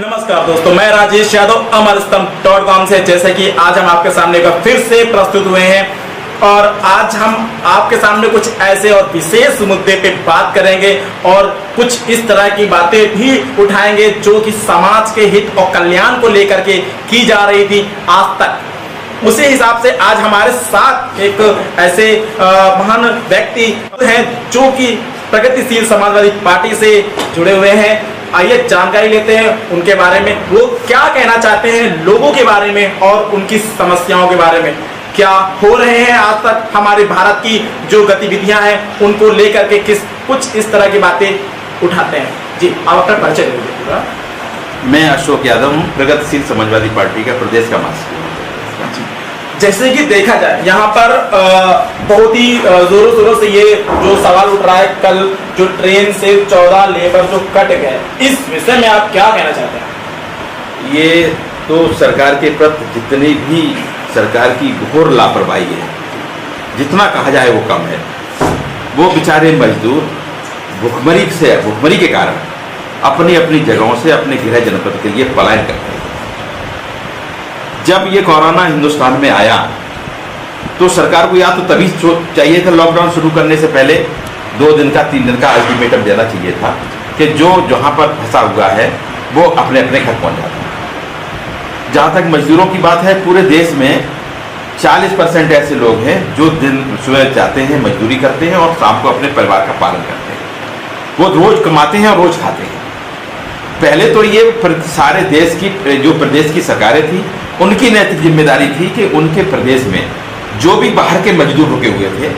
नमस्कार दोस्तों, मैं राजेश यादव अमरस्तंभ.com से। जैसे कि आज हम आपके सामने का फिर से प्रस्तुत हुए हैं और आज हम आपके सामने कुछ ऐसे और विशेष मुद्दे पे बात करेंगे और कुछ इस तरह की बातें भी उठाएंगे जो कि समाज के हित और कल्याण को लेकर के की जा रही थी आज तक। उसी हिसाब से आज हमारे साथ एक ऐसे महान व्यक्ति हैं जो कि प्रगतिशील समाजवादी पार्टी से जुड़े हुए हैं। आइए जानकारी लेते हैं उनके बारे में, वो क्या कहना चाहते हैं लोगों के बारे में और उनकी समस्याओं के बारे में, क्या हो रहे हैं आज तक हमारे भारत की जो गतिविधियां हैं उनको लेकर के कुछ इस तरह की बातें उठाते हैं। जी, आप अपना परिचय दे दीजिए। मैं अशोक यादव हूँ, प्रगतिशील समाजवादी पार्टी का प्रदेश का महासचिव। जैसे कि देखा जाए यहाँ पर बहुत ही जोरों शोरों से ये जो सवाल उठ रहा है, कल जो ट्रेन से 14 लेबर जो कट गए, इस विषय में आप क्या कहना चाहते हैं? ये तो सरकार के प्रति जितनी भी सरकार की घोर लापरवाही है, जितना कहा जाए वो कम है। वो बेचारे मजदूर भुखमरी के कारण अपनी अपनी जगहों से अपने गृह जनपद के लिए पलायन करते हैं। जब ये कोरोना हिंदुस्तान में आया तो सरकार को या तो तभी चाहिए था, लॉकडाउन शुरू करने से पहले 2 दिन का 3 दिन का अल्टीमेटम देना चाहिए था कि जो जहाँ पर फंसा हुआ है वो अपने अपने घर पहुँच जाता। जहाँ तक मजदूरों की बात है, पूरे देश में 40% ऐसे लोग हैं जो दिन सुबह जाते हैं, मजदूरी करते हैं और शाम को अपने परिवार का पालन करते हैं। वो रोज कमाते हैं और रोज खाते हैं। पहले तो ये सारे देश की जो प्रदेश की सरकारें थी उनकी नैतिक जिम्मेदारी थी कि उनके प्रदेश में जो भी बाहर के मजदूर रुके हुए थे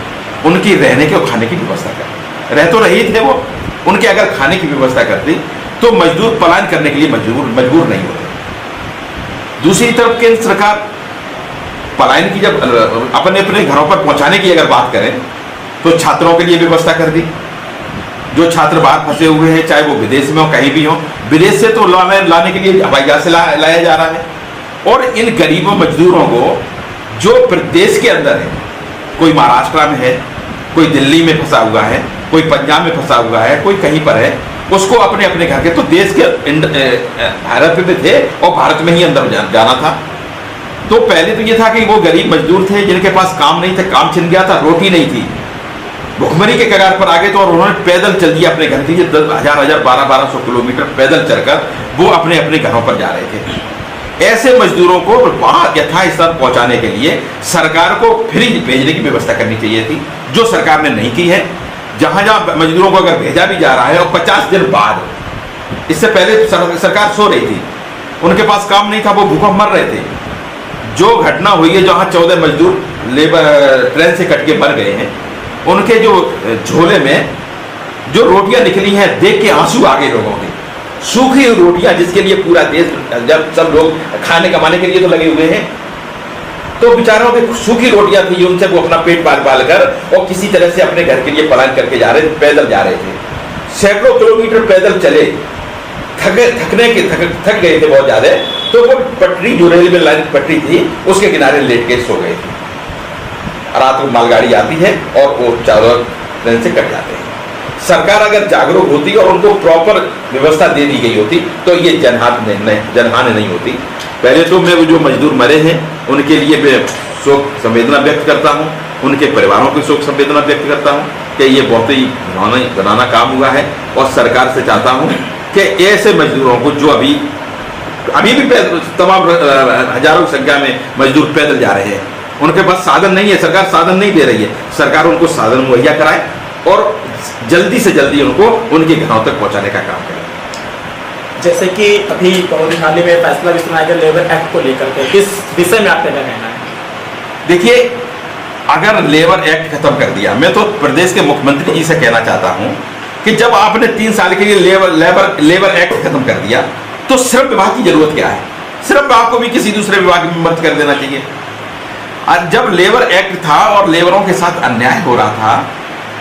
उनकी रहने के और खाने की व्यवस्था करें। रह तो रही थे वो, उनके अगर खाने की व्यवस्था करती तो मजदूर पलायन करने के लिए मजबूर नहीं होते। दूसरी तरफ केंद्र सरकार पलायन की जब अपने अपने घरों पर पहुंचाने की अगर बात करें तो छात्रों के लिए व्यवस्था कर दी। जो छात्र बाहर फंसे हुए हैं, चाहे वो विदेश में हो कहीं भी हो, विदेश से तो लाने के लिए हवाई जहाज से लाया जा रहा है। और इन गरीबों मजदूरों को जो प्रदेश के अंदर है, कोई महाराष्ट्र में है, कोई दिल्ली में फंसा हुआ है, कोई पंजाब में फंसा हुआ है, कोई कहीं पर है, उसको अपने अपने घर के तो देश के भारत में थे और भारत में ही अंदर जाना था। तो पहले तो ये था कि वो गरीब मजदूर थे जिनके पास काम नहीं था, काम छिन गया था, रोटी नहीं थी, भुखमरी के कगार पर आ गए तो और उन्होंने पैदल चल दिया अपने घर के लिए 1200 किलोमीटर पैदल चलकर वो अपने अपने घरों पर जा रहे थे। ऐसे मजदूरों को वहां यथास्थान पहुंचाने के लिए सरकार को फ्री भेजने की व्यवस्था करनी चाहिए थी, जो सरकार ने नहीं की है। जहां जहां मजदूरों को अगर भेजा भी जा रहा है और 50 दिन बाद, इससे पहले सरकार सो रही थी, उनके पास काम नहीं था, वो भूखों मर रहे थे। जो घटना हुई है जहां 14 मजदूर लेबर ट्रेन से कट के मर गए हैं, उनके जो झोले में जो रोटियां निकली हैं देख के आंसू आ गए लोगों के। सूखी रोटियां जिसके लिए पूरा देश, जब सब लोग खाने कमाने के लिए तो लगे हुए हैं, तो बेचारों के सूखी रोटियां थी, उनसे वो अपना पेट पाल कर और किसी तरह से अपने घर के लिए पलायन करके जा रहे थे, पैदल जा रहे थे। सैकड़ों किलोमीटर पैदल चले, थक गए थे बहुत ज्यादा, तो वो पटरी जो रेलवे लाइन की पटरी थी उसके किनारे लेट के सो गए थे। रात को मालगाड़ी आती है और वो चारों ट्रेन से कट जाते हैं। सरकार अगर जागरूक होती और उनको प्रॉपर व्यवस्था दे दी गई होती तो ये जनहानि नहीं होती। पहले तो मैं वो जो मजदूर मरे हैं उनके लिए मैं शोक संवेदना व्यक्त करता हूँ, उनके परिवारों की शोक संवेदना व्यक्त करता हूँ कि ये बहुत ही घिनौना काम हुआ है। और सरकार से चाहता हूँ कि ऐसे मजदूरों को जो अभी भी तमाम हजारों की संख्या में मजदूर पैदल जा रहे हैं, उनके पास साधन नहीं है, सरकार साधन नहीं दे रही है, सरकार उनको साधन मुहैया कराए और जल्दी से जल्दी उनको उनके घरों तक पहुंचाने का काम करें। जैसे कि अभी बहुत हाल ही में फैसला भी सुनाया गया लेबर एक्ट को लेकर के, इस विषय में आपका क्या कहना है? देखिए, अगर लेबर एक्ट खत्म कर दिया, मैं तो प्रदेश के मुख्यमंत्री जी से कहना चाहता हूं कि जब आपने 3 साल के लिए लेबर एक्ट खत्म कर दिया तो श्रम विभाग की जरूरत क्या है? श्रम विभाग को भी किसी दूसरे विभाग में मर्ज कर देना चाहिए। जब लेबर एक्ट था और लेबरों के साथ अन्याय हो रहा था,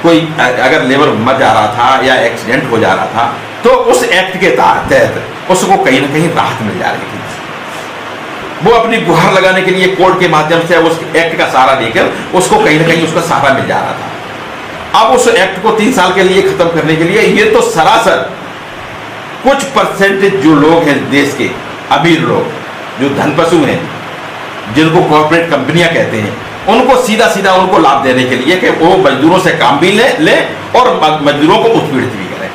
कोई अगर लेबर मर जा रहा था या एक्सीडेंट हो जा रहा था तो उस एक्ट के तहत उसको कहीं ना कहीं राहत मिल जा रही थी। वो अपनी गुहार लगाने के लिए कोर्ट के माध्यम से उस एक्ट का सहारा लेकर उसको कहीं ना कहीं उसका सहारा मिल जा रहा था। अब उस एक्ट को 3 साल के लिए खत्म करने के लिए ये तो सरासर कुछ परसेंटेज जो लोग हैं देश के अमीर लोग, जो धनपशु हैं, जिनको कॉर्पोरेट कंपनियां कहते हैं, उनको सीधा सीधा उनको लाभ देने के लिए कि वो मजदूरों से काम भी ले और मजदूरों को उत्पीड़ित भी करें।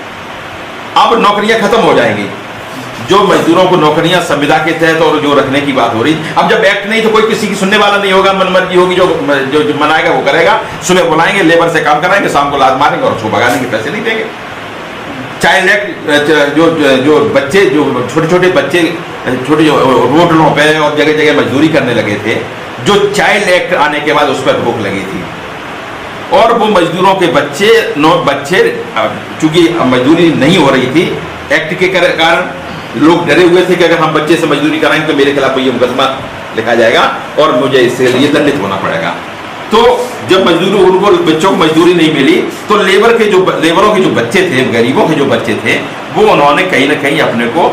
अब नौकरियां खत्म हो जाएंगी। जो मजदूरों को नौकरियां संविदा के तहत और जो रखने की बात हो रही, अब जब एक्ट नहीं तो कोई किसी की सुनने वाला नहीं होगा, मनमर्जी होगी, जो मनाएगा वो करेगा। सुबह बुलाएंगे, लेबर से काम कराएंगे, शाम को लात मारेंगे और उसको भगा देंगे, पैसे नहीं देंगे। चाइल्ड एक्ट, जो बच्चे, जो छोटे छोटे बच्चे छोटे रोडों पे और जगह जगह मजदूरी करने लगे थे, जो चाइल्ड एक्ट आने के बाद उस पर रोक लगी थी और वो मजदूरों के बच्चे चूंकि मजदूरी नहीं हो रही थी एक्ट के कारण, लोग डरे हुए थे कि अगर हम बच्चे से मजदूरी कराएंगे तो मेरे खिलाफ ये मुकदमा लिखा जाएगा और मुझे इससे लिए दंडित होना पड़ेगा। तो जब मजदूरों उनको बच्चों को मजदूरी नहीं मिली तो लेबरों के जो बच्चे थे, गरीबों के जो बच्चे थे, वो उन्होंने कहीं ना कहीं अपने को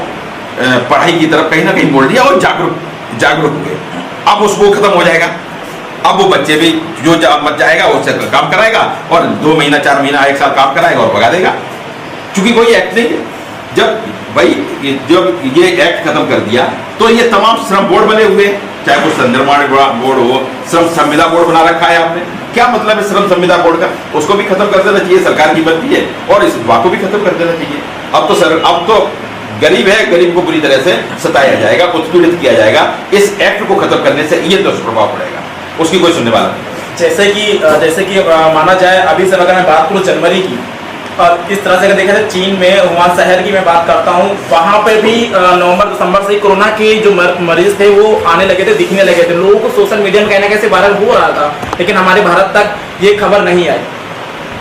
पढ़ाई की तरफ कहीं ना कहीं मोड़ दिया और जागरूक हुए। अब उसको खत्म हो जाएगा। अब वो बच्चे भी जो मत जाएगा उससे काम कराएगा और 2 महीना 4 महीना 1 साल काम कराएगा और भगा देगा, क्योंकि कोई एक्ट नहीं है। जब ये एक्ट खत्म कर दिया तो ये तमाम श्रम बोर्ड बने हुए हैं, चाहे वो संनिर्माण बोर्ड हो, श्रम संविदा बोर्ड बना रखा है आपने। क्या मतलब है श्रम संविदा बोर्ड का? उसको भी खत्म कर देना चाहिए, सरकार की बनती है, और इस बात को भी खत्म कर देना चाहिए। अब तो गरीब है, गरीब को बुरी तरह से सताया जाएगा, उत्पीड़ित किया जाएगा। इस एक्ट को खत्म करने से ये दुष्प्रभाव पड़ेगा, उसकी कोई सुनने वाला नहीं। जैसे कि माना जाए, अभी से अगर मैं बात करूँ जनवरी की, और इस तरह से अगर देखा जाए चीन में वुहान शहर की मैं बात करता हूँ, वहाँ पे भी नवंबर दिसंबर से कोरोना के जो मरीज थे वो आने लगे थे, दिखने लगे थे। लोगों को सोशल मीडिया में कहना कैसे वायरल हो रहा था, लेकिन हमारे भारत तक ये खबर नहीं आई।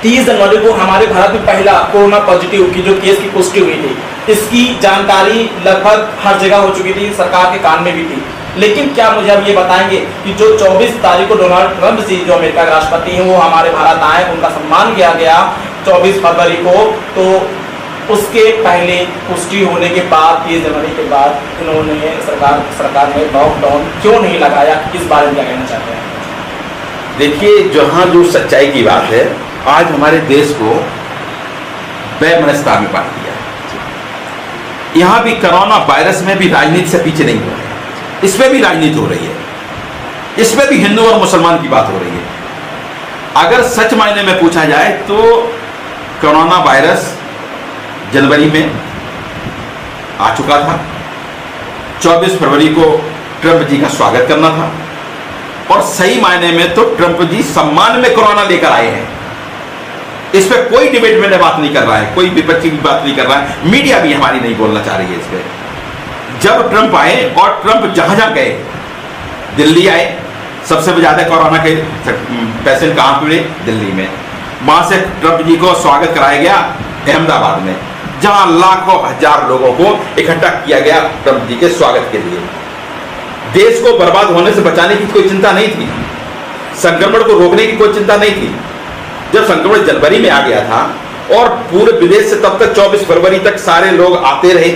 30 जनवरी को हमारे भारत में पहला कोरोना पॉजिटिव की जो केस की पुष्टि हुई थी, इसकी जानकारी लगभग हर जगह हो चुकी थी, सरकार के कान में भी थी। लेकिन क्या मुझे अब ये बताएंगे कि जो 24 तारीख को डोनाल्ड ट्रंप जी, जो अमेरिका के राष्ट्रपति हैं, वो हमारे भारत आए, उनका सम्मान किया गया 24 फरवरी को, तो उसके पहले पुष्टि होने के बाद 30 जनवरी के बाद इन्होंने सरकार ने लॉकडाउन क्यों नहीं लगाया? इस बारे में क्या कहना चाहते हैं? देखिए, जहाँ जो सच्चाई की बात है, आज हमारे देश को वैमनस्यता में बांट दिया है। यहाँ भी कोरोना वायरस में भी राजनीति से पीछे नहीं हुआ है, इसमें भी राजनीति हो रही है, इसमें भी हिंदू और मुसलमान की बात हो रही है। अगर सच मायने में पूछा जाए तो कोरोना वायरस जनवरी में आ चुका था। 24 फरवरी को ट्रंप जी का स्वागत करना था, और सही मायने में तो ट्रंप जी सम्मान में कोरोना लेकर आए हैं। इस पर कोई डिबेट में बात नहीं कर रहा है, कोई विपक्षी की बात नहीं कर रहा है, मीडिया भी हमारी नहीं बोलना चाह रही है इस पर। जब ट्रंप आए, और ट्रंप जहां जहां गए, दिल्ली आए, सबसे ज्यादा कोरोना के पेशेंट कहां मिले? दिल्ली में। वहां से ट्रंप जी को स्वागत कराया गया अहमदाबाद में, जहां लाखों हजार लोगों को इकट्ठा किया गया ट्रंप जी के स्वागत के लिए। देश को बर्बाद होने से बचाने की कोई चिंता नहीं थी, संक्रमण को रोकने की कोई चिंता नहीं थी। जब संक्रमण जनवरी में आ गया था और पूरे विदेश से तब तक 24 फरवरी तक सारे लोग आते रहे,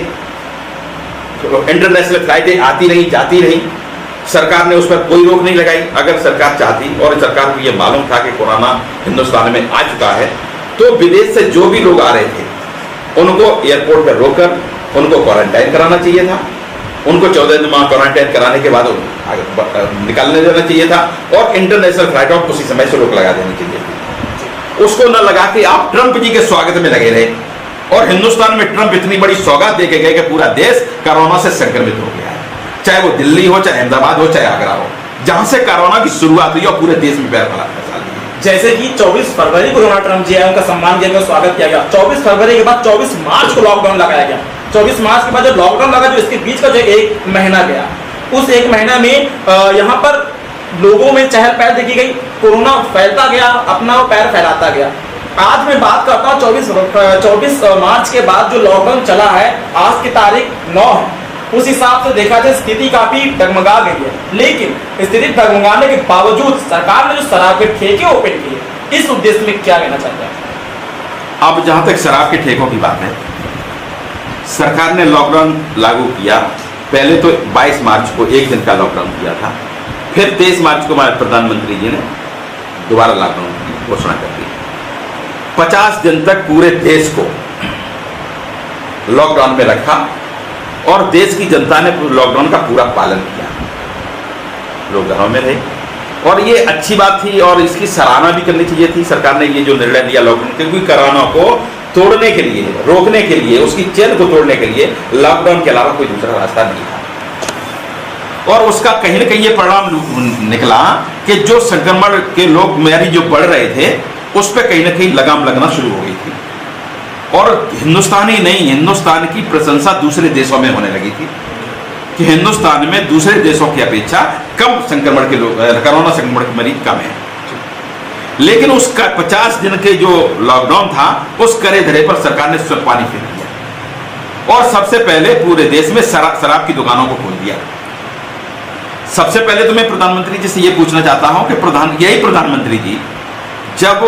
इंटरनेशनल फ्लाइटें आती रही, जाती रही, सरकार ने उस पर कोई रोक नहीं लगाई। अगर सरकार चाहती, और सरकार को यह मालूम था कि कोरोना हिंदुस्तान में आ चुका है, तो विदेश से जो भी लोग आ रहे थे उनको एयरपोर्ट पर रोककर उनको क्वारंटाइन कराना चाहिए था। उनको 14 दिन क्वारंटाइन कराने के बाद निकालने देना चाहिए था, और इंटरनेशनल फ्लाइटों को उसी समय से रोक लगा देनी चाहिए थी। उसको न लगा के आप ट्रंप जी के स्वागत में लगे रहे, और हिंदुस्तान में ट्रंप इतनी बड़ी सौगात दे के गए कि पूरा देश कोरोना से संक्रमित हो गया है। चाहे वो दिल्ली हो, चाहे अहमदाबाद हो, चाहे आगरा हो, जहां से कोरोना की शुरुआत हुई और पूरे देश में पैर फैला। जैसे कि 24 फरवरी को डोनाल्ड ट्रंप जी आए, उनका सम्मान किया गया, स्वागत किया गया। 24 फरवरी के बाद 24 मार्च को लॉकडाउन लगाया गया। 24 मार्च के बाद जो लॉकडाउन लगा, जो इसके बीच का जो 1 महीना गया, उस 1 महीना में यहाँ पर लोगों में चहल पहल देखी गई, कोरोना फैलता गया, अपना पैर फैलाता गया। आज मैं बात करता हूँ 24 मार्च के बाद जो लॉकडाउन चला है, आज की तारीख 9 है, उस हिसाब से देखा जाए स्थिति काफी डगमगा गई है। लेकिन स्थिति डगमगाने के बावजूद सरकार ने जो शराब के ठेके ओपन किए, इस उद्देश्य में क्या कहना चाहते हैं? अब जहां तक शराब के ठेकों की बात है, सरकार ने लॉकडाउन लागू किया। पहले तो 22 मार्च को 1 दिन का लॉकडाउन किया था, फिर 23 मार्च को हमारे प्रधानमंत्री जी ने दोबारा लॉकडाउन की घोषणा कर दी। 50 दिन तक पूरे देश को लॉकडाउन में रखा और देश की जनता ने लॉकडाउन का पूरा पालन किया, लोग घरों में रहे। और ये अच्छी बात थी और इसकी सराहना भी करनी चाहिए थी सरकार ने ये जो निर्णय लिया लॉकडाउन, क्योंकि कोरोना को तोड़ने के लिए, रोकने के लिए, उसकी चेन को तोड़ने के लिए लॉकडाउन के अलावा कोई दूसरा रास्ता नहीं था। और उसका कहीं ना कहीं ये परिणाम निकला कि जो संक्रमण के लोग मरीज जो बढ़ रहे थे उस पर कहीं ना कहीं लगाम लगना शुरू हो गई थी। और हिंदुस्तान ही नहीं, हिंदुस्तान की प्रशंसा दूसरे देशों में होने लगी थी कि हिंदुस्तान में दूसरे देशों की अपेक्षा कम संक्रमण के लोग, कोरोना संक्रमण के मरीज कम है। लेकिन उसका 50 दिन के जो लॉकडाउन था उस करे धरे पर सरकार ने सब पानी फेर दिया और सबसे पहले पूरे देश में शराब की दुकानों को खोल दिया। सबसे पहले तो मैं प्रधानमंत्री जी से ये पूछना चाहता हूं कि यही प्रधानमंत्री जी जब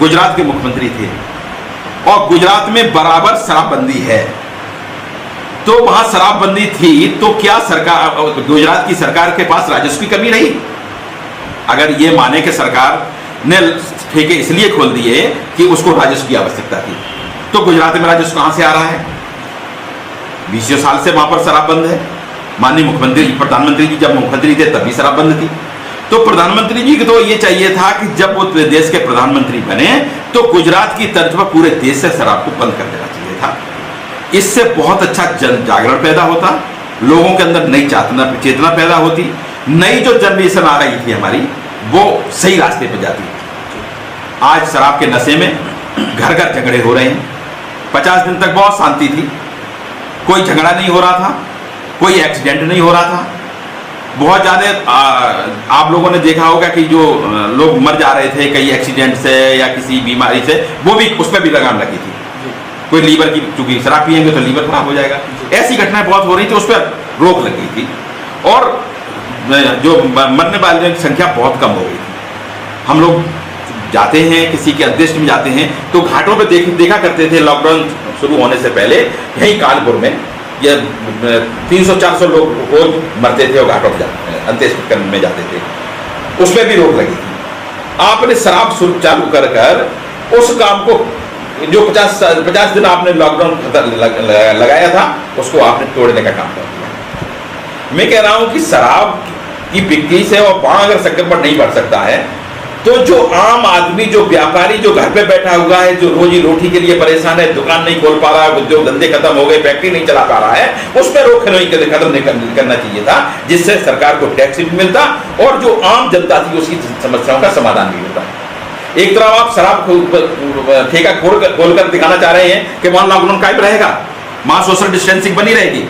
गुजरात के मुख्यमंत्री थे और गुजरात में बराबर शराबबंदी है, तो वहां शराबबंदी थी तो क्या सरकार, गुजरात की सरकार के पास राजस्व की कमी रही? अगर ये माने कि सरकार ने ठेके इसलिए खोल दिए कि उसको राजस्व की आवश्यकता थी, तो गुजरात में राजस्व कहां से आ रहा है? 20 साल से वहां पर शराब बंद है। माननीय मुख्यमंत्री, प्रधानमंत्री जी जब मुख्यमंत्री थे तब भी शराब बंद थी। तो प्रधानमंत्री जी को तो ये चाहिए था कि जब वो देश के प्रधानमंत्री बने तो गुजरात की तर्ज पर पूरे देश से शराब को बंद कर देना चाहिए था। इससे बहुत अच्छा जन जागरण पैदा होता, लोगों के अंदर नई चेतना पैदा होती, नई जो जनरेशन आ रही थी हमारी वो सही रास्ते पर जाती। आज शराब के नशे में घर घर झगड़े हो रहे हैं। 50 दिन तक बहुत शांति थी, कोई झगड़ा नहीं हो रहा था, कोई एक्सीडेंट नहीं हो रहा था। बहुत ज़्यादा आप लोगों ने देखा होगा कि जो लोग मर जा रहे थे कई एक्सीडेंट से या किसी बीमारी से, वो भी उस पर भी लगाम लगी थी। कोई लीवर की, चूंकि शराब पिएंगे तो लीवर खराब हो जाएगा, ऐसी घटनाएं बहुत हो रही थी, उस पर रोक लगी थी और जो मरने वालों की संख्या बहुत कम हो गई थी। हम लोग जाते हैं, किसी के अंत्येष्टि में जाते हैं तो घाटों पे देखा करते थे लॉकडाउन शुरू होने से पहले, यहीं कानपुर में ये 300-400 लोग रोज मरते थे और घाटों पर अंत्येष्टि करने में जाते थे, उसमें भी रोक लगी थी। आपने शराब चालू कर उस काम को जो 50 दिन आपने लॉकडाउन लगाया था उसको आपने तोड़ने का काम कर दिया। मैं कह रहा हूं कि शराब की बिक्री से और वहां अगर संक्रमण नहीं बढ़ सकता है तो जो आम आदमी, जो व्यापारी, जो घर पे बैठा हुआ है, जो रोजी रोटी के लिए परेशान है, दुकान नहीं खोल पा रहा है, उद्योग धंधे खत्म हो गए, फैक्ट्री नहीं चला पा रहा है, उस पर रोक खत्म नहीं करना चाहिए था, जिससे सरकार को टैक्स भी मिलता और जो आम जनता थी उसकी समस्याओं का समाधान भी होता। एक तरफ आप शराब ठेका खोलकर दिखाना चाह रहे हैं कि वहां लॉकडाउन कायम रहेगा, वहां सोशल डिस्टेंसिंग बनी रहेगी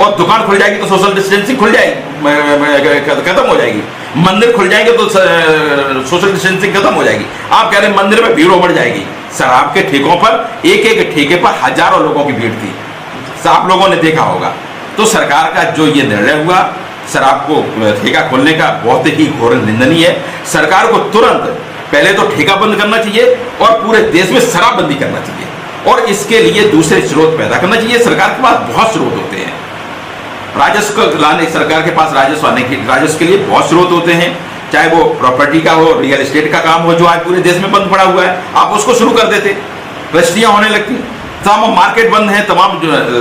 और दुकान खुल जाएगी तो सोशल डिस्टेंसिंग खुल जाएगी, खत्म हो जाएगी। मंदिर खुल जाएंगे तो सोशल डिस्टेंसिंग खत्म हो जाएगी। आप कह रहे हैं मंदिर में भीड़ उमड़ जाएगी। शराब के ठेकों पर एक ठेके पर हजारों लोगों की भीड़ थी, आप लोगों ने देखा होगा। तो सरकार का जो ये निर्णय हुआ शराब को ठेका खोलने का, बहुत ही घोर निंदनीय है। सरकार को तुरंत पहले तो ठेका बंद करना चाहिए और पूरे देश में शराबबंदी करना चाहिए और इसके लिए दूसरे स्रोत पैदा करना चाहिए। सरकार के पास बहुत स्रोत होते हैं, राजस्व लाने, सरकार के पास राजस्व के लिए बहुत स्रोत होते हैं, चाहे वो प्रॉपर्टी का हो, रियल एस्टेट का काम हो जो आज पूरे देश में बंद पड़ा हुआ है, आप उसको शुरू कर देते, रजिस्ट्रियां होने लगती, तमाम मार्केट बंद है, तमाम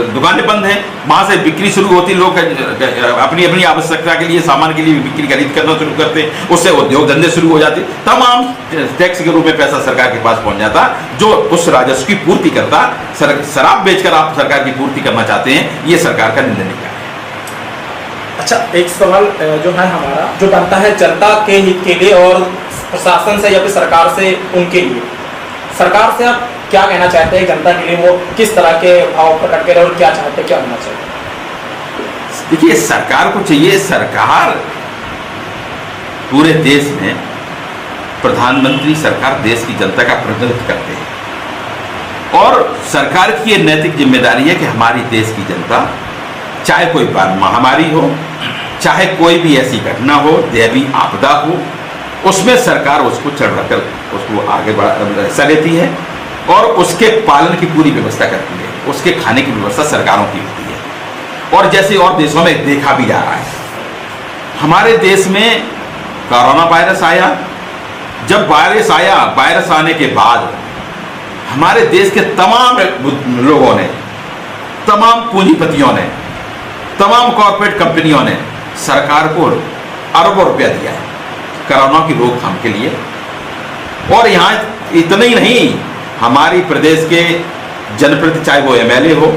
दुकानें बंद हैं, वहां से बिक्री शुरू होती, लोग अपनी अपनी आवश्यकता के लिए, सामान के लिए बिक्री खरीद करना शुरू करते, उससे उद्योग धंधे शुरू हो जाते, तमाम टैक्स के रूप में पैसा सरकार के पास पहुंच जाता जो उस राजस्व की पूर्ति करता। शराब बेचकर आप सरकार की पूर्ति करना चाहते हैं, ये सरकार का निंदनीय है। अच्छा, एक सवाल जो है हमारा जो बनता है जनता के हित के लिए और प्रशासन से या फिर सरकार से उनके लिए, सरकार से आप क्या कहना चाहते हैं जनता के लिए, वो किस तरह के भाव प्रकट करें और क्या चाहते हैं, क्या होना चाहिए? देखिए, सरकार को चाहिए, सरकार पूरे देश में प्रधानमंत्री सरकार देश की जनता का प्रतिनिधित्व करते हैं और सरकार की ये नैतिक जिम्मेदारी है कि हमारी देश की जनता, चाहे कोई महामारी हो, चाहे कोई भी ऐसी घटना हो, दैवीय आपदा हो, उसमें सरकार उसको चढ़कर उसको आगे हिस्सा लेती है और उसके पालन की पूरी व्यवस्था करती है, उसके खाने की व्यवस्था सरकारों की होती है। और जैसे और देशों में देखा भी जा रहा है, हमारे देश में कोरोना वायरस आया, जब वायरस आने के बाद हमारे देश के तमाम लोगों ने तमाम पूंजीपतियों ने, तमाम कॉर्पोरेट कंपनियों ने सरकार को अरबों रुपया दिया है कोरोना की रोकथाम के लिए। और यहाँ इतना ही नहीं, हमारी प्रदेश के जनप्रतिनिधि, चाहे वो एमएलए हो,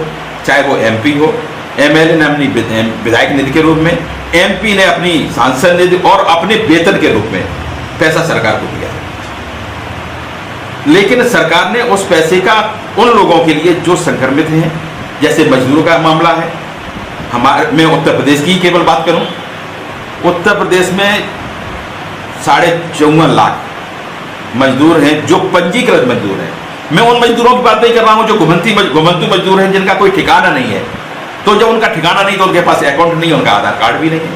चाहे वो एमपी हो, एमएलए ने अपनी विधायक निधि के रूप में, एमपी ने अपनी सांसद निधि और अपने वेतन के रूप में पैसा सरकार को दिया है। लेकिन सरकार ने उस पैसे का उन लोगों के लिए जो संक्रमित हैं, जैसे मजदूरों का मामला है, मैं उत्तर प्रदेश की केवल बात करूं, उत्तर प्रदेश में 54.5 लाख मजदूर हैं जो पंजीकृत मजदूर हैं। मैं उन मजदूरों की बात नहीं कर रहा हूं जो घुमंतू मजदूर हैं, जिनका कोई ठिकाना नहीं है। तो जब उनका ठिकाना नहीं तो उनके पास अकाउंट नहीं है, उनका आधार कार्ड भी नहीं है।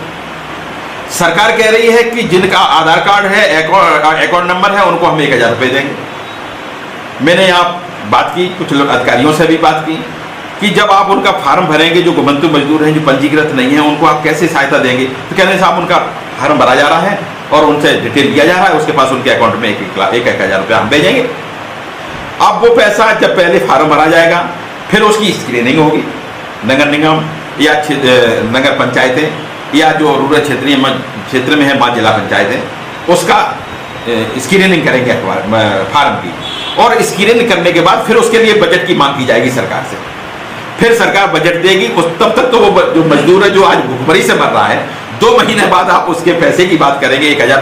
सरकार कह रही है कि जिनका आधार कार्ड है, अकाउंट नंबर है, उनको हम 1000 रुपये देंगे। मैंने यहाँ बात की, कुछ अधिकारियों से भी बात की कि जब आप उनका फार्म भरेंगे, जो घुमंतू मजदूर हैं, जो पंजीकृत नहीं है, उनको आप कैसे सहायता देंगे? तो कह रहे हैं साहब उनका फार्म भरा जा रहा है और उनसे डिटेल लिया जा रहा है, उसके पास उनके अकाउंट में 1,000 रुपया हम भेजेंगे। अब वो पैसा जब पहले फार्म भरा जाएगा, फिर उसकी स्क्रीनिंग होगी, नगर निगम या नगर पंचायतें या जो रूरल क्षेत्र में है, 5 जिला पंचायतें, उसका स्क्रीनिंग करेंगे फार्म की। और स्क्रीनिंग करने के बाद फिर उसके लिए बजट की मांग की जाएगी सरकार से। फिर सरकार बजट देगी। तब तक तो वो जो मजदूर है जो आज भूखमरी से मर रहा है, 2 महीने बाद आप उसके पैसे की बात करेंगे, 1,000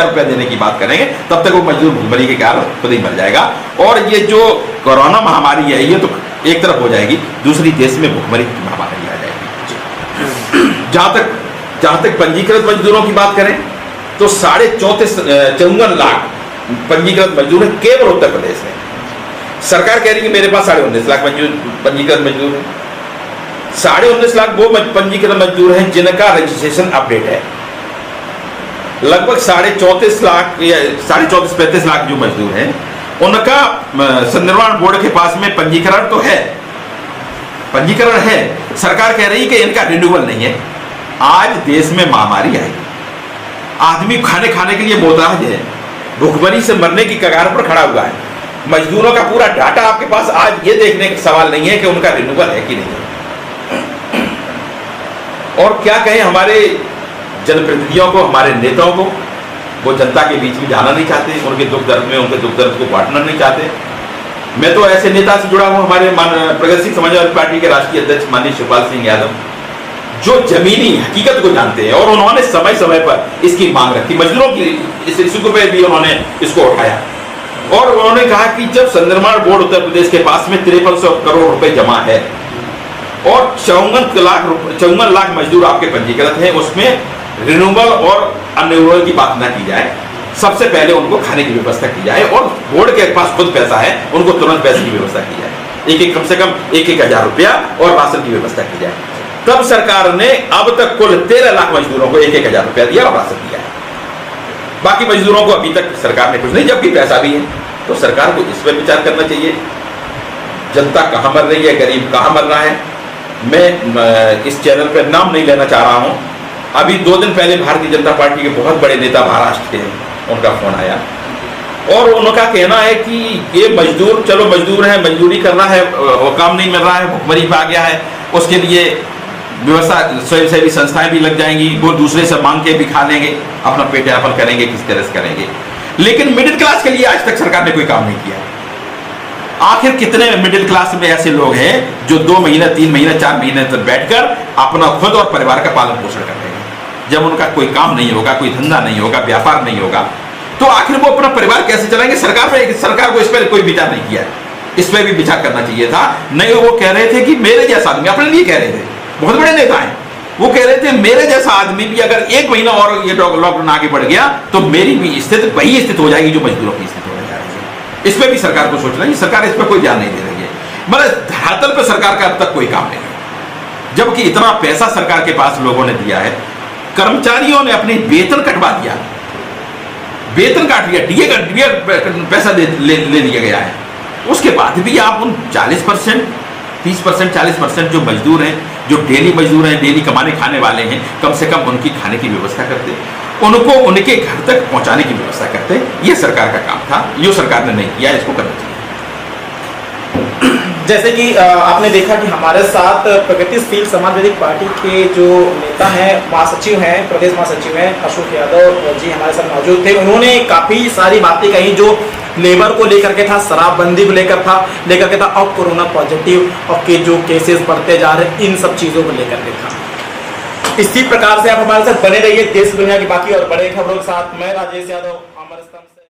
रुपया देने की बात करेंगे, तब तक वो मजदूर भूखमरी के कारण खुद ही मर जाएगा। और ये जो कोरोना महामारी है, ये तो एक तरफ हो जाएगी, दूसरी देश में भूखमरी की महामारी आ जाएगी। जहां तक पंजीकृत मजदूरों की बात करें तो 54 लाख पंजीकृत मजदूर है केवल उत्तर प्रदेश में। सरकार कह रही है कि मेरे पास 19.5 लाख पंजीकृत मजदूर हैं। 19.5 लाख वो पंजीकृत मजदूर हैं जिनका रजिस्ट्रेशन अपडेट है। लगभग 34.5 लाख या 34-35 लाख जो मजदूर हैं, उनका संनिर्माण बोर्ड के पास में पंजीकरण तो है, पंजीकरण है। सरकार कह रही है कि इनका रिन्यूअल नहीं है। आज देश में महामारी आएगी, आदमी खाने के लिए मोहताज है, भूखमरी से मरने की कगार पर खड़ा हुआ है। मजदूरों का पूरा डाटा आपके पास, आज ये देखने का सवाल नहीं है कि उनका रिन्यूअल है कि नहीं है। और क्या कहें हमारे जनप्रतिनिधियों को, हमारे नेताओं को, वो जनता के बीच में जाना नहीं चाहते, उनके दुख दर्द में, उनके दुख दर्द को बांटना नहीं चाहते। मैं तो ऐसे नेता से जुड़ा हूं, हमारे प्रगतिशील समाजवादी पार्टी के राष्ट्रीय अध्यक्ष माननीय शिवपाल सिंह यादव, जो जमीनी हकीकत को जानते हैं। और उन्होंने समय समय पर इसकी मांग रखी, मजदूरों की इस इशू पे भी उन्होंने इसको उठाया। और उन्होंने कहा कि जब संनिर्माण बोर्ड उत्तर प्रदेश के पास में 5300 करोड़ रुपए जमा है और 54 लाख मजदूर आपके पंजीकृत हैं, उसमें रिन्यूअल और अनरिन्यूअल की बात ना की जाए, सबसे पहले उनको खाने की व्यवस्था की जाए। और बोर्ड के पास खुद पैसा है, उनको तुरंत पैसे की व्यवस्था की जाए, कम से कम 1,000 रुपया और राशन की व्यवस्था की जाए। तब सरकार ने अब तक कुल 13 लाख मजदूरों को 1,000 रुपया दिया और राशन दिया है। बाकी मजदूरों को अभी तक सरकार ने कुछ नहीं, जबकि पैसा भी है। तो सरकार को इस पर विचार करना चाहिए। जनता कहाँ मर रही है, गरीब कहाँ मर रहा है। मैं इस चैनल पर नाम नहीं लेना चाह रहा हूँ। अभी 2 दिन पहले भारतीय जनता पार्टी के बहुत बड़े नेता महाराष्ट्र के, उनका फोन आया और उनका कहना है कि ये मजदूर, चलो मजदूर है, मजदूरी करना है, काम नहीं मिल रहा है, भुखमरी आ गया है, उसके लिए व्यवस्था स्वयंसेवी संस्थाएं भी लग जाएंगी, वो दूसरे से मांग के भी खा लेंगे, अपना पेट यापन करेंगे, किस तरह से करेंगे। लेकिन मिडिल क्लास के लिए आज तक सरकार ने कोई काम नहीं किया। आखिर कितने मिडिल क्लास में ऐसे लोग हैं जो 2 महीने, 3 महीने, 4 महीने तक बैठकर अपना खुद और परिवार का पालन पोषण कर रहे हैं। जब उनका कोई काम नहीं होगा, कोई धंधा नहीं होगा, व्यापार नहीं होगा, तो आखिर वो अपना परिवार कैसे चलाएंगे? सरकार को इस पर कोई विचार नहीं किया। इस पर भी विचार करना चाहिए था। नहीं, वो कह रहे थे कि मेरे जैसा आदमी, अपने लिए कह रहे थे, बहुत बड़े नेता हैं, वो कह रहे थे मेरे जैसा आदमी भी अगर 1 महीना और ये लॉकडाउन आगे बढ़ गया तो मेरी भी स्थिति वही स्थिति हो जाएगी जो मजदूरों की स्थिति होने जा रही है। इस पर भी सरकार को सोचना है। सरकार इस पर कोई ध्यान नहीं दे रही है। मतलब धरातल पर सरकार का अब तक कोई काम नहीं है, जबकि इतना पैसा सरकार के पास लोगों ने दिया है। कर्मचारियों ने अपने वेतन कटवा दिया, वेतन काट लिया, डीए पैसा ले लिया गया है। उसके बाद भी आप उन 40%, 30%, 40% जो मजदूर हैं, जो डेली मजदूर हैं, डेली कमाने खाने वाले हैं, कम से कम उनकी खाने की व्यवस्था करते, उनको उनके घर तक पहुंचाने की व्यवस्था करते। ये सरकार का काम था, जो सरकार ने नहीं किया, इसको करना चाहिए। जैसे कि आपने देखा कि हमारे साथ प्रगतिशील समाजवादी पार्टी के जो नेता हैं, महासचिव हैं, प्रदेश महासचिव हैं अशोक यादव जी हमारे साथ मौजूद थे। उन्होंने काफी सारी बातें कही जो लेबर को लेकर के था, शराबबंदी को लेकर के था और कोरोना पॉजिटिव और के जो केसेस बढ़ते जा रहे इन सब चीजों को लेकर के था। इसी प्रकार से आप हमारे साथ बने रहिए देश दुनिया की बाकी और बड़े खबरों के साथ। मैं राजेश यादव।